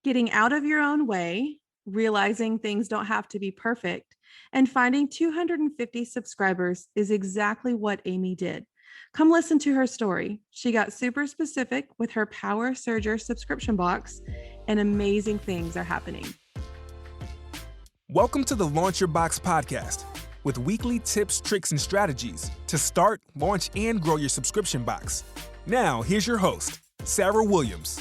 Getting out of your own way, realizing things don't have to be perfect, and finding 250 subscribers is exactly what Amy did. Come listen to her story. She got super specific with her Power Serger subscription box, and amazing things are happening. Welcome to the Launch Your Box podcast with weekly tips, tricks, and strategies to start, launch, and grow your subscription box. Now, here's your host, Sarah Williams.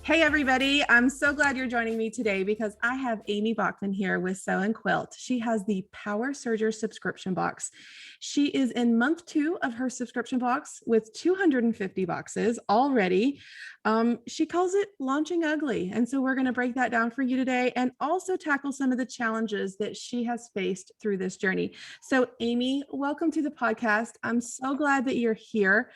Hey, everybody. I'm so glad you're joining me today because I have Amy Baughman here with Sew and Quilt. She has the Power Serger subscription box. She is in month 2 of her subscription box with 250 boxes already. She calls it launching ugly. And so we're going to break that down for you today and also tackle some of the challenges that she has faced through this journey. So Amy, welcome to the podcast. I'm so glad that you're here.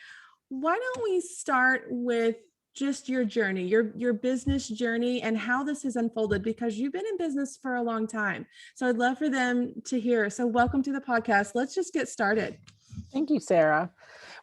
Why don't we start with just your journey, your business journey and how this has unfolded, because you've been in business for a long time. So I'd love for them to hear. So welcome to the podcast. Let's just get started. Thank you, Sarah.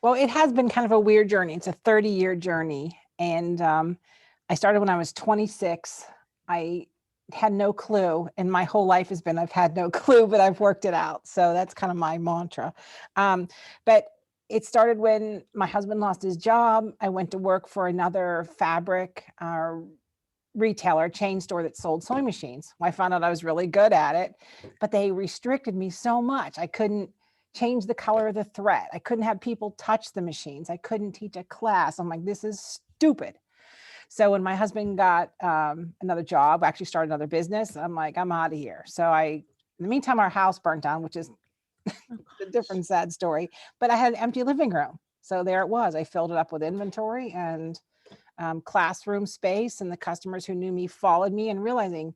Well, it has been kind of a weird journey. It's a 30-year journey. And I started when I was 26. I had no clue. And my whole life has been, I've had no clue, but I've worked it out. So that's kind of my mantra. But it started when my husband lost his job. I went to work for another fabric retailer, chain store that sold sewing machines. I found out I was really good at it, but they restricted me so much. I couldn't change the color of the thread. I couldn't have people touch the machines. I couldn't teach a class. I'm like, this is stupid. So when my husband got another job, actually started another business, I'm like, I'm out of here. So in the meantime, our house burnt down, which is a different sad story, but I had an empty living room. So there it was. I filled it up with inventory and classroom space, and the customers who knew me followed me, and realizing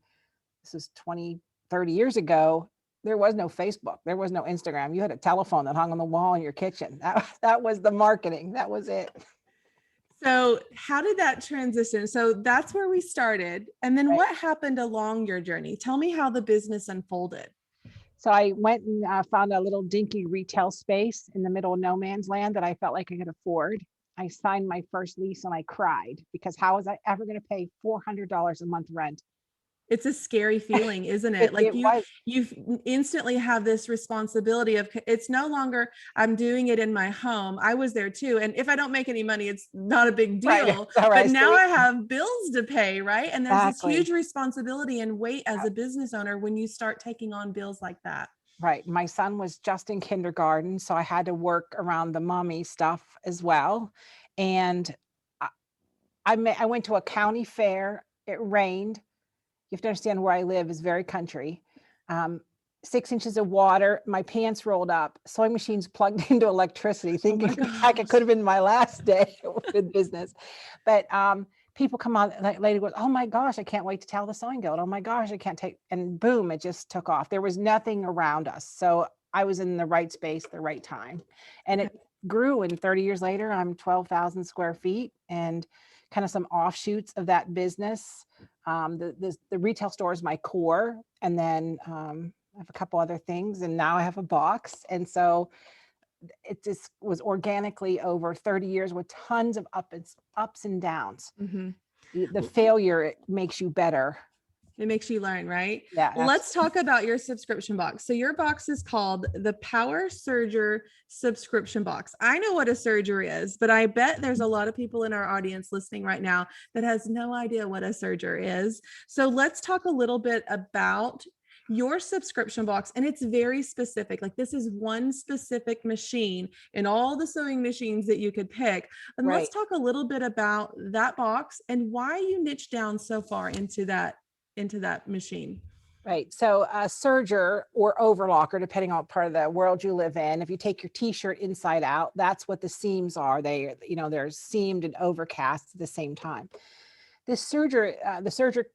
this is 20, 30 years ago, there was no Facebook. There was no Instagram. You had a telephone that hung on the wall in your kitchen. That was the marketing. That was it. So how did that transition? So that's where we started. And then What happened along your journey? Tell me how the business unfolded. So I went and found a little dinky retail space in the middle of no man's land that I felt like I could afford. I signed my first lease and I cried because how was I ever going to pay $400 a month rent? It's a scary feeling, isn't it? Like you instantly have this responsibility of, it's no longer, I'm doing it in my home. I was there too. And if I don't make any money, it's not a big deal, but now I have bills to pay. Right. And there's this huge responsibility and weight as a business owner when you start taking on bills like that. Right. My son was just in kindergarten, so I had to work around the mommy stuff as well. And I went to a county fair. It rained. You have to understand where I live is very country. 6 inches of water, my pants rolled up, sewing machines plugged into electricity, thinking heck, it could have been my last day with business. But people come on, that lady goes, oh my gosh, I can't wait to tell the sewing guild. Oh my gosh, I can't take, and boom, it just took off. There was nothing around us. So I was in the right space, the right time. And it grew, and 30 years later, I'm 12,000 square feet and kind of some offshoots of that business. The retail store is my core. And then I have a couple other things, and now I have a box. And so it just was organically over 30 years with tons of ups and downs. Mm-hmm. The failure, it makes you better. It makes you learn, right? Yeah. Let's talk about your subscription box. So your box is called the Power Serger Subscription Box. I know what a serger is, but I bet there's a lot of people in our audience listening right now that has no idea what a serger is. So let's talk a little bit about your subscription box. And it's very specific. Like, this is one specific machine in all the sewing machines that you could pick. And let's talk a little bit about that box and why you niche down so far into that machine. Right. So a serger or overlocker, depending on what part of the world you live in, if you take your t-shirt inside out, that's what the seams are. They're seamed and overcast at the same time. The serger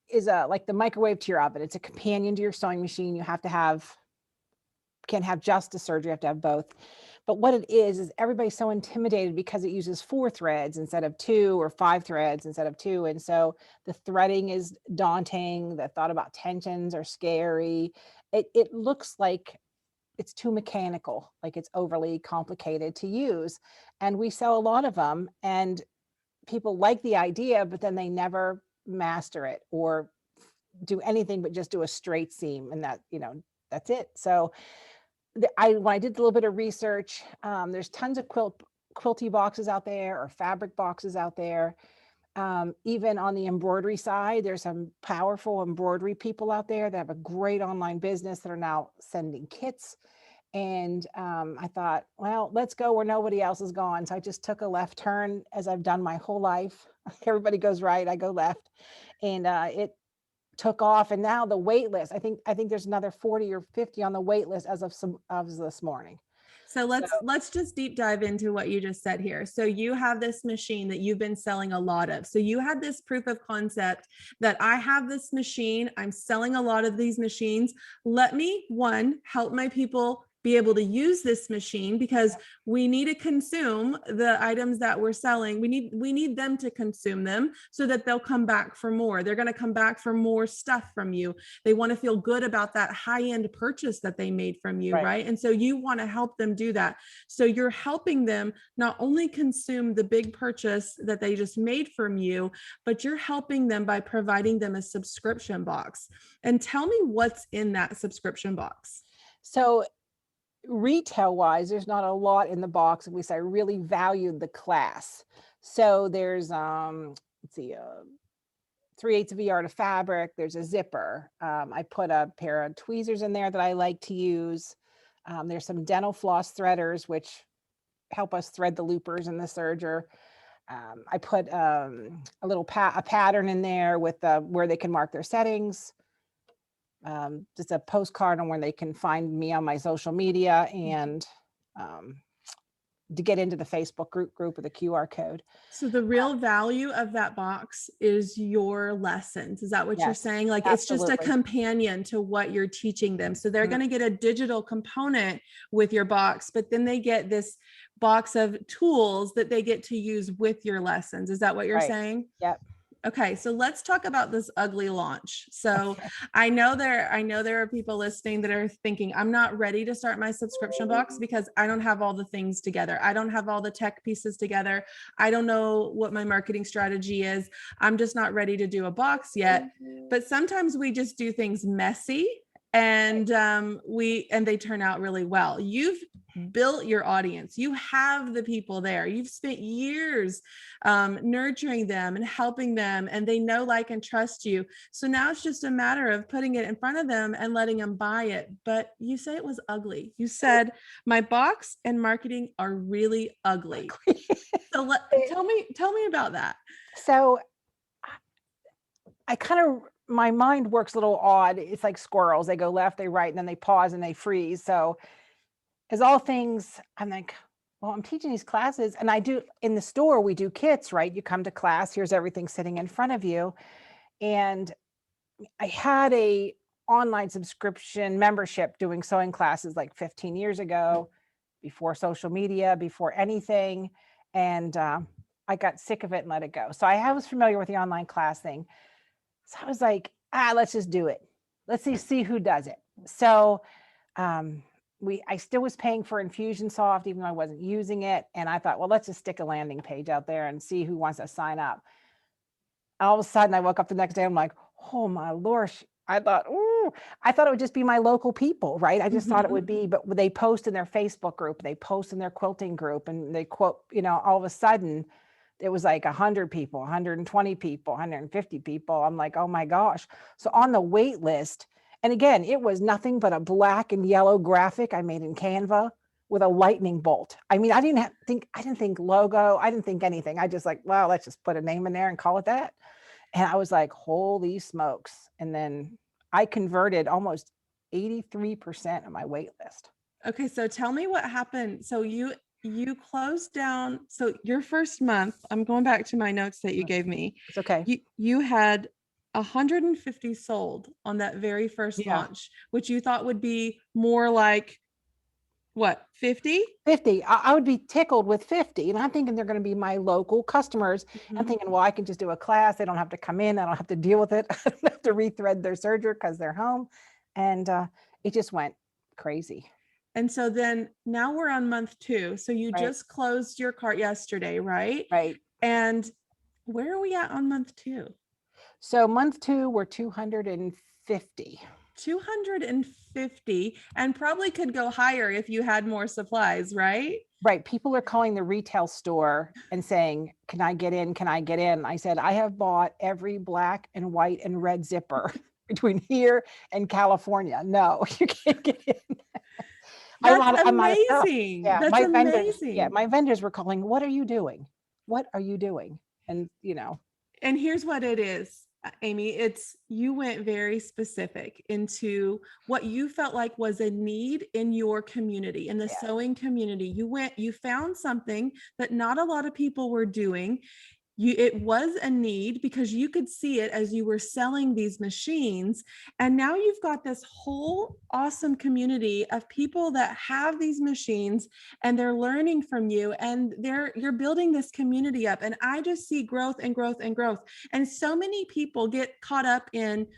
is like the microwave to your oven. It's a companion to your sewing machine. You can't have just a serger, you have to have both. But what it is everybody's so intimidated because it uses 4 threads instead of 2, or 5 threads instead of 2. And so the threading is daunting. The thought about tensions are scary. It looks like it's too mechanical, like it's overly complicated to use. And we sell a lot of them. And people like the idea, but then they never master it or do anything but just do a straight seam, and that, that's it. So when I did a little bit of research, there's tons of quilty boxes out there or fabric boxes out there. Even on the embroidery side, there's some powerful embroidery people out there that have a great online business that are now sending kits. And I thought, well, let's go where nobody else is gone. So I just took a left turn, as I've done my whole life. Everybody goes right, I go left, and it took off. And now the wait list, I think there's another 40 or 50 on the wait list as of this morning. So let's just deep dive into what you just said here. So you have this machine that you've been selling a lot of. So you had this proof of concept that I have this machine, I'm selling a lot of these machines. Let me, one, help my people be able to use this machine, because we need to consume the items that we're selling. We need them to consume them so that they'll come back for more. They're going to come back for more stuff from you. They want to feel good about that high-end purchase that they made from you, right? And so you want to help them do that. So you're helping them not only consume the big purchase that they just made from you, but you're helping them by providing them a subscription box. And tell me what's in that subscription box. So retail wise, there's not a lot in the box. At least I really valued the class. So there's let's see, 3/8 of a yard of fabric. There's a zipper. I put a pair of tweezers in there that I like to use. There's some dental floss threaders, which help us thread the loopers in the serger. I put a little pattern in there with where they can mark their settings. Just a postcard on where they can find me on my social media, and to get into the Facebook group with a QR code. So the real value of that box is your lessons. Is that what you're saying? Like, absolutely. It's just a companion to what you're teaching them. So they're going to get a digital component with your box, but then they get this box of tools that they get to use with your lessons. Is that what you're saying? Yep. Okay, so let's talk about this ugly launch. So I know there are people listening that are thinking, I'm not ready to start my subscription box because I don't have all the things together. I don't have all the tech pieces together. I don't know what my marketing strategy is. I'm just not ready to do a box yet. But sometimes we just do things messy, and they turn out really well. You've built your audience. You have the people there. You've spent years nurturing them and helping them, and they know, like, and trust you. So now it's just a matter of putting it in front of them and letting them buy it. But you said it was ugly. You said my box and marketing are really ugly. So tell me about that. So I kind of, my mind works a little odd. It's like squirrels. They go left, they right, and then they pause and they freeze. So as all things, I'm like, well, I'm teaching these classes, and I do in the store, we do kits, right? You come to class, here's everything sitting in front of you. And I had a online subscription membership doing sewing classes like 15 years ago, before social media, before anything. And I got sick of it and let it go. So I was familiar with the online class thing. So I was like, let's just do it. Let's see who does it. So I still was paying for Infusionsoft, even though I wasn't using it. And I thought, well, let's just stick a landing page out there and see who wants to sign up. All of a sudden I woke up the next day, I'm like, oh my Lord. I thought it would just be my local people, right? I just thought it would be, but they post in their Facebook group, they post in their quilting group, and they quote, all of a sudden it was like 100 people, 120 people, 150 people. I'm like, oh my gosh. So on the wait list, and again, it was nothing but a black and yellow graphic I made in Canva with a lightning bolt. I mean, I didn't think logo. I didn't think anything. I just like, well, let's just put a name in there and call it that. And I was like, holy smokes. And then I converted almost 83% of my wait list. Okay. So tell me what happened. So you closed down. So your first month, I'm going back to my notes that you gave me. It's okay. You had 150 sold on that very first launch, which you thought would be more like what, 50? 50. I would be tickled with 50. And I'm thinking they're going to be my local customers. I'm thinking, well, I can just do a class. They don't have to come in. I don't have to deal with it. I don't have to rethread their serger because they're home. And it just went crazy. And so then now we're on month 2. So you just closed your cart yesterday, right? Right. And Where are we at on month 2? So month 2, we're 250. 250, and probably could go higher if you had more supplies, right? Right. People are calling the retail store and saying, can I get in? Can I get in? I said, I have bought every black and white and red zipper between here and California. No, you can't get in. That's I'm out of stuff. amazing. Yeah. That's amazing. My vendors were calling, what are you doing? What are you doing? And And here's what it is, Amy, it's you went very specific into what you felt like was a need in your community, in the yeah, sewing community. You found something that not a lot of people were doing. It was a need because you could see it as you were selling these machines. And now you've got this whole awesome community of people that have these machines and they're learning from you, and you're building this community up. And I just see growth and growth and growth. And so many people get caught up in,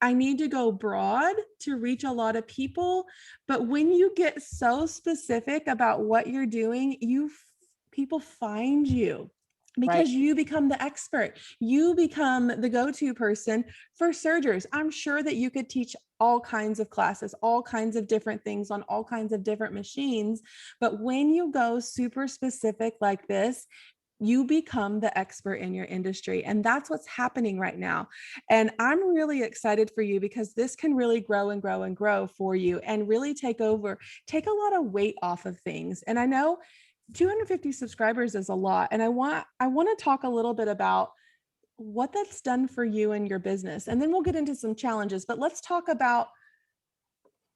I need to go broad to reach a lot of people. But when you get so specific about what you're doing, people find you, because right. you become the expert. You become the go-to person for sergers. I'm sure that you could teach all kinds of classes, all kinds of different things on all kinds of different machines. But when you go super specific like this, you become the expert in your industry. And that's what's happening right now. And I'm really excited for you because this can really grow and grow and grow for you and really take a lot of weight off of things. And I know 250 subscribers is a lot. And I want to talk a little bit about what that's done for you and your business. And then we'll get into some challenges, but let's talk about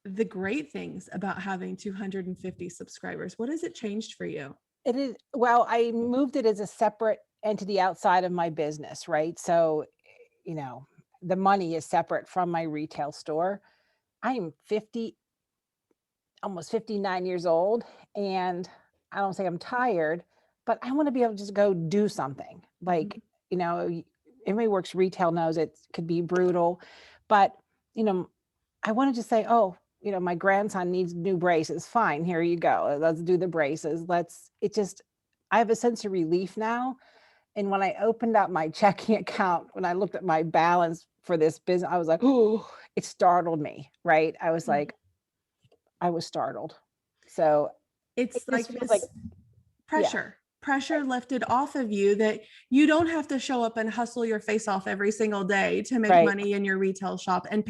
the great things about having 250 subscribers. What has it changed for you? It is, well, I moved it as a separate entity outside of my business, right? So, the money is separate from my retail store. I am almost 59 years old, and I don't say I'm tired, but I want to be able to just go do something. Like, everybody who works retail knows it could be brutal, but, I want to just say, oh, my grandson needs new braces. Fine, here you go. Let's do the braces. I have a sense of relief now. And when I opened up my checking account, when I looked at my balance for this business, I was like, oh, it startled me, right? I was like, I was startled. So it's like this like pressure lifted off of you, that you don't have to show up and hustle your face off every single day to make money in your retail shop. And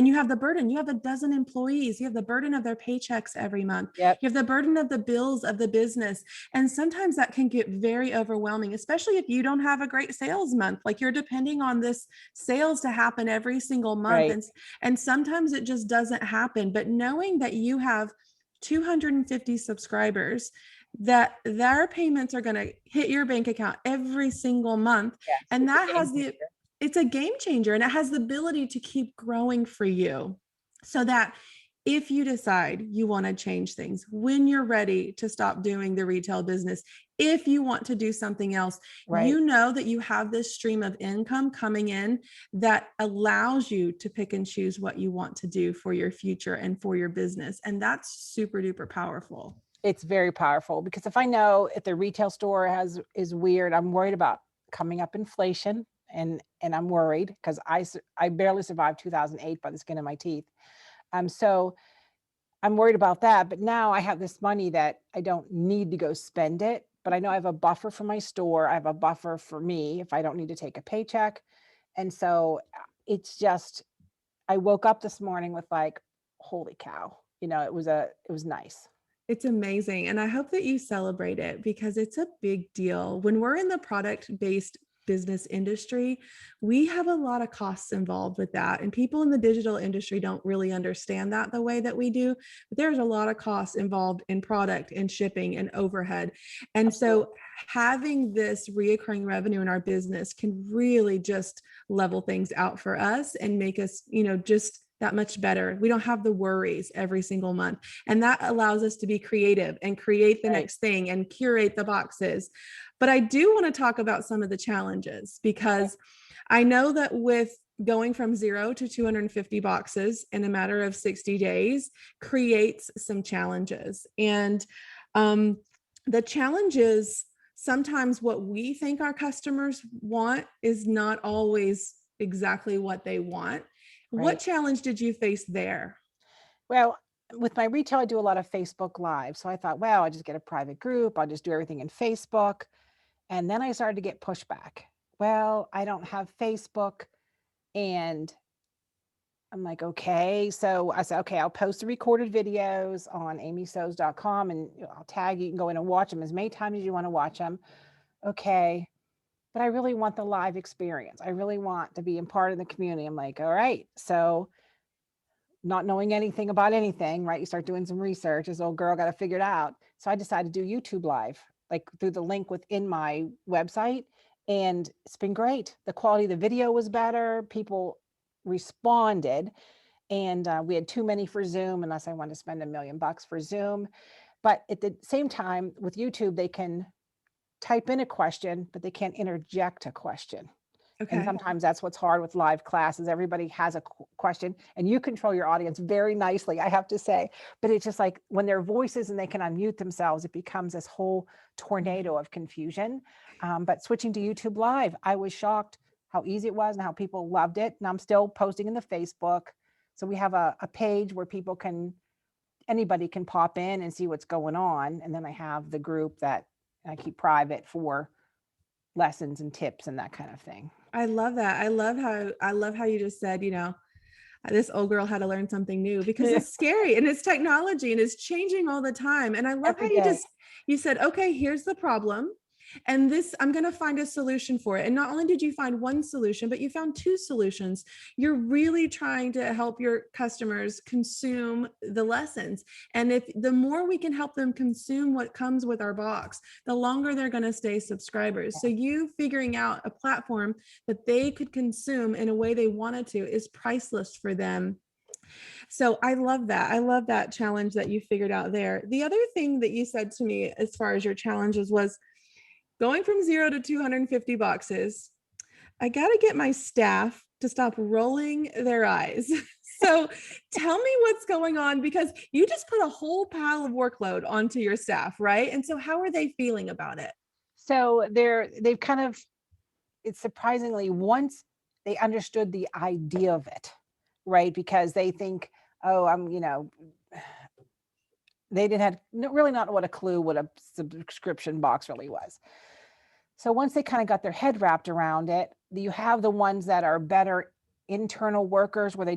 you have the burden. You have a dozen employees. You have the burden of their paychecks every month. Yep. You have the burden of the bills of the business. And sometimes that can get very overwhelming, especially if you don't have a great sales month. Like, you're depending on this sales to happen every single month. Right. And sometimes it just doesn't happen. But knowing that you have 250 subscribers, that their payments are going to hit your bank account every single month. Yes, and that it's a game changer, and it has the ability to keep growing for you, so that if you decide you want to change things, when you're ready to stop doing the retail business, if you want to do something else, you know that you have this stream of income coming in that allows you to pick and choose what you want to do for your future and for your business. And that's super duper powerful. It's very powerful, because if I know if the retail store is weird, I'm worried about coming up inflation, and I'm worried because I barely survived 2008 by the skin of my teeth. So I'm worried about that. But now I have this money that I don't need to go spend it, but I know I have a buffer for my store. I have a buffer for me if I don't need to take a paycheck. And so it's just, I woke up this morning with like, holy cow, it was nice. It's amazing. And I hope that you celebrate it, because it's a big deal. When we're in the product-based business industry, we have a lot of costs involved with that. And people in the digital industry don't really understand that the way that we do. But there's a lot of costs involved in product and shipping and overhead. And Absolutely. so having this reoccurring revenue in our business can really just level things out for us and make us, just that much better. We don't have the worries every single month. And that allows us to be creative and create the next thing and curate the boxes. But I do want to talk about some of the challenges, because I know that with going from 0 to 250 boxes in a matter of 60 days creates some challenges. And the challenges sometimes what we think our customers want is not always exactly what they want. Right. What challenge did you face there? Well, with my retail, I do a lot of Facebook Live. So I thought, well, I just get a private group. I'll just do everything in Facebook. And then I started to get pushback. Well, I don't have Facebook. And I'm like, okay. So I said, okay, I'll post the recorded videos on amysews.com and I'll tag you. You can go in and watch them as many times as you want to watch them. Okay. But I really want the live experience. I really want to be a part of the community. I'm like, all right. So not knowing anything about anything, right? You start doing some research. This old girl got to figure it out. So I decided to do YouTube Live, like through the link within my website. And it's been great. The quality of the video was better. People responded. And we had too many for Zoom, unless I wanted to spend $1 million for Zoom. But at the same time, with YouTube, they can type in a question, but they can't interject a question. Okay. And sometimes that's what's hard with live classes. Everybody has a question and you control your audience very nicely, I have to say. But it's just like when their voices and they can unmute themselves, it becomes this whole tornado of confusion. But switching to YouTube Live, I was shocked how easy it was and how people loved it. And I'm still posting in the Facebook. So we have a page where anybody can pop in and see what's going on. And then I have the group that I keep private for lessons and tips and that kind of thing. I love that. I love how you just said, this old girl had to learn something new, because it's scary and it's technology and it's changing all the time. And I love how you said, okay, here's the problem. And I'm going to find a solution for it. And not only did you find one solution, but you found two solutions. You're really trying to help your customers consume the lessons. And the more we can help them consume what comes with our box, the longer they're going to stay subscribers. So you figuring out a platform that they could consume in a way they wanted to is priceless for them. So I love that. I love that challenge that you figured out there. The other thing that you said to me as far as your challenges was, going from 0 to 250 boxes, I got to get my staff to stop rolling their eyes. So tell me what's going on, because you just put a whole pile of workload onto your staff, right? And so how are they feeling about it? So it's surprisingly, once they understood the idea of it, right? Because they think, oh, they didn't have really not what a clue what a subscription box really was. So once they kind of got their head wrapped around it, you have the ones that are better internal workers where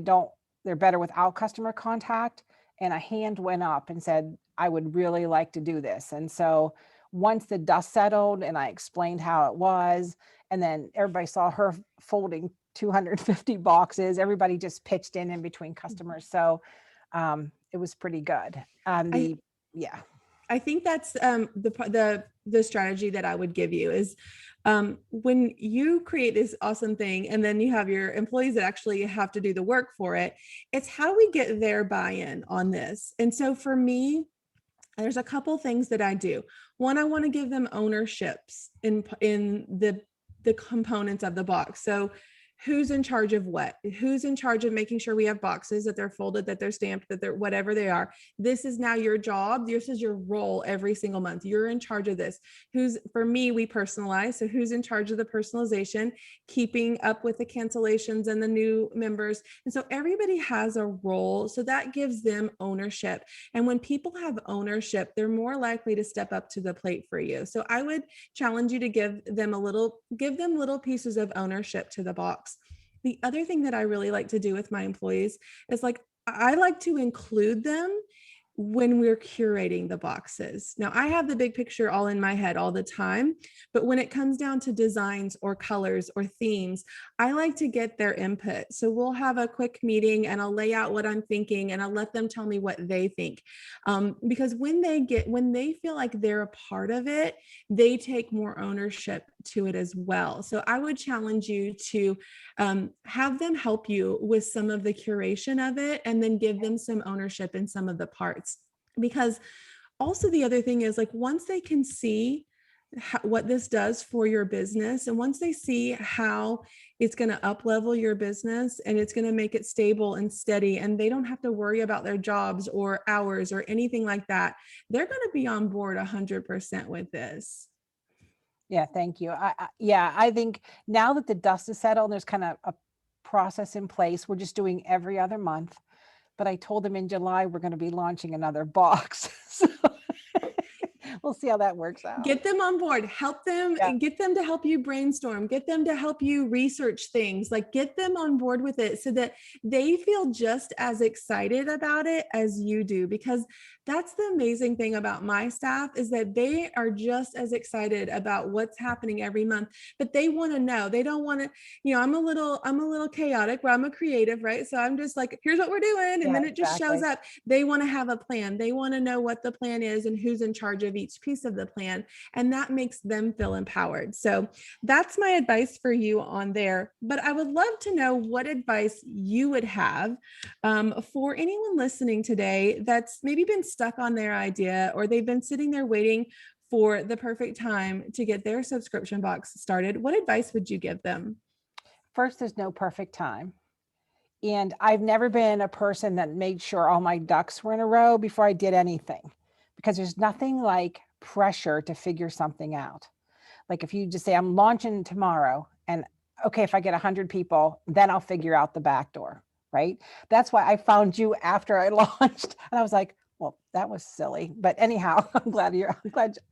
they're better without customer contact. And a hand went up and said, I would really like to do this. And so once the dust settled and I explained how it was, and then everybody saw her folding 250 boxes, everybody just pitched in between customers. So it was pretty good. I think that's the strategy that I would give you is when you create this awesome thing and then you have your employees that actually have to do the work for it, it's how do we get their buy-in on this? And so for me, there's a couple things that I do. One, I want to give them ownerships in the components of the box. So who's in charge of what? Who's in charge of making sure we have boxes, that they're folded, that they're stamped, that they're whatever they are. This is now your job. This is your role every single month. You're in charge of this. For me, we personalize. So who's in charge of the personalization, keeping up with the cancellations and the new members. And so everybody has a role. So that gives them ownership. And when people have ownership, they're more likely to step up to the plate for you. So I would challenge you to give them little pieces of ownership to the box. The other thing that I really like to do with my employees is I like to include them when we're curating the boxes. Now, I have the big picture all in my head all the time, but when it comes down to designs or colors or themes, I like to get their input. So we'll have a quick meeting and I'll lay out what I'm thinking and I'll let them tell me what they think. Because when they feel like they're a part of it, they take more ownership to it as well. So I would challenge you to have them help you with some of the curation of it and then give them some ownership in some of the parts. Because also the other thing is, once they can see what this does for your business, and once they see how it's going to up level your business and it's going to make it stable and steady, and they don't have to worry about their jobs or hours or anything like that, they're going to be on board 100% with this. Yeah, thank you. I think now that the dust is settled, there's kind of a process in place. We're just doing every other month. But I told them in July, we're going to be launching another box. So we'll see how that works out. Get them on board, help them, get them to help you brainstorm, get them to help you research things, like get them on board with it so that they feel just as excited about it as you do. Because that's the amazing thing about my staff is that they are just as excited about what's happening every month, but they want to know. They don't want to, I'm a little chaotic, but I'm a creative, right? So I'm just like, here's what we're doing. And then it just shows up. They want to have a plan. They want to know what the plan is and who's in charge of each piece of the plan. And that makes them feel empowered. So that's my advice for you on there. But I would love to know what advice you would have for anyone listening today that's maybe been stuck on their idea, or they've been sitting there waiting for the perfect time to get their subscription box started. What advice would you give them? First, there's no perfect time. And I've never been a person that made sure all my ducks were in a row before I did anything, because there's nothing like pressure to figure something out. Like if you just say, I'm launching tomorrow, and okay, if I get 100 people, then I'll figure out the back door, right? That's why I found you after I launched. And I was like, well, that was silly. But anyhow, I'm glad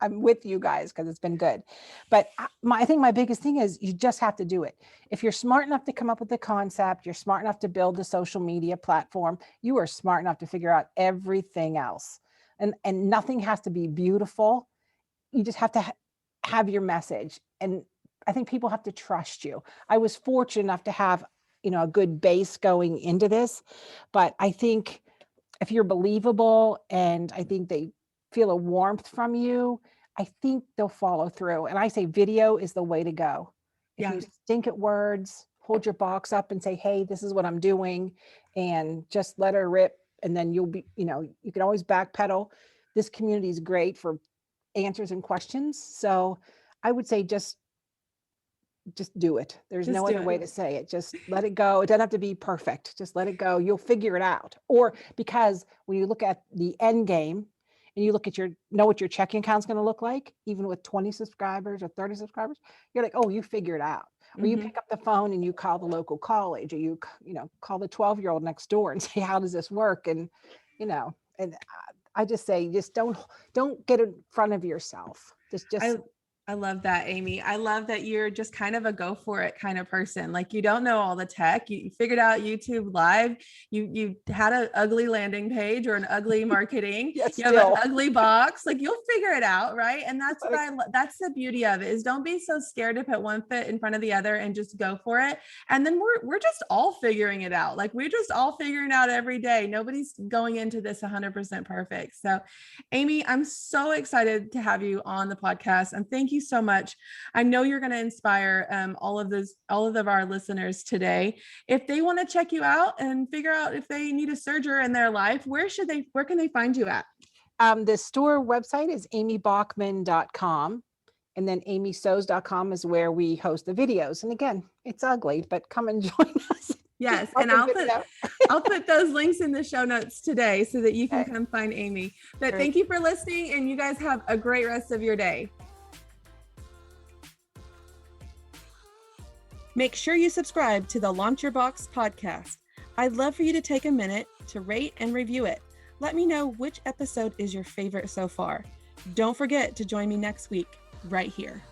I'm with you guys because it's been good. But I think my biggest thing is you just have to do it. If you're smart enough to come up with the concept, you're smart enough to build the social media platform, you are smart enough to figure out everything else. And nothing has to be beautiful. You just have to have your message. And I think people have to trust you. I was fortunate enough to have, a good base going into this, but I think if you're believable and I think they feel a warmth from you, I think they'll follow through. And I say video is the way to go. If you stink at words, hold your box up and say, hey, this is what I'm doing, and just let her rip. And then you'll be, you can always backpedal. This community is great for answers and questions. So I would say just do it. There's no other way to say it. Just let it go. It doesn't have to be perfect. Just let it go. You'll figure it out. Or because when you look at the end game and you look at know what your checking account's going to look like, even with 20 subscribers or 30 subscribers, you're like, oh, you figure it out. Or you pick up the phone and you call the local college, or you call the 12-year-old next door and say, how does this work? And, and I just say, just don't get in front of yourself. I love that, Amy. I love that you're just kind of a go for it kind of person. Like you don't know all the tech. You figured out YouTube Live. You had an ugly landing page or an ugly marketing. You have an ugly box. Like you'll figure it out, right? And that's that's the beauty of it, is don't be so scared to put one foot in front of the other and just go for it. And then we're just all figuring it out. Like we're just all figuring it out every day. Nobody's going into this 100% perfect. So, Amy, I'm so excited to have you on the podcast, and thank you so much. I know you're going to inspire all of our listeners today. If they want to check you out and figure out if they need a serger in their life, where can they find you at? The store website is amybaughman.com, and then amysews.com is where we host the videos. And again, it's ugly, but come and join us. Yes. And I'll put those links in the show notes today so that you can come find Amy. But thank you for listening, and you guys have a great rest of your day. Make sure you subscribe to the Launch Your Box podcast. I'd love for you to take a minute to rate and review it. Let me know which episode is your favorite so far. Don't forget to join me next week right here.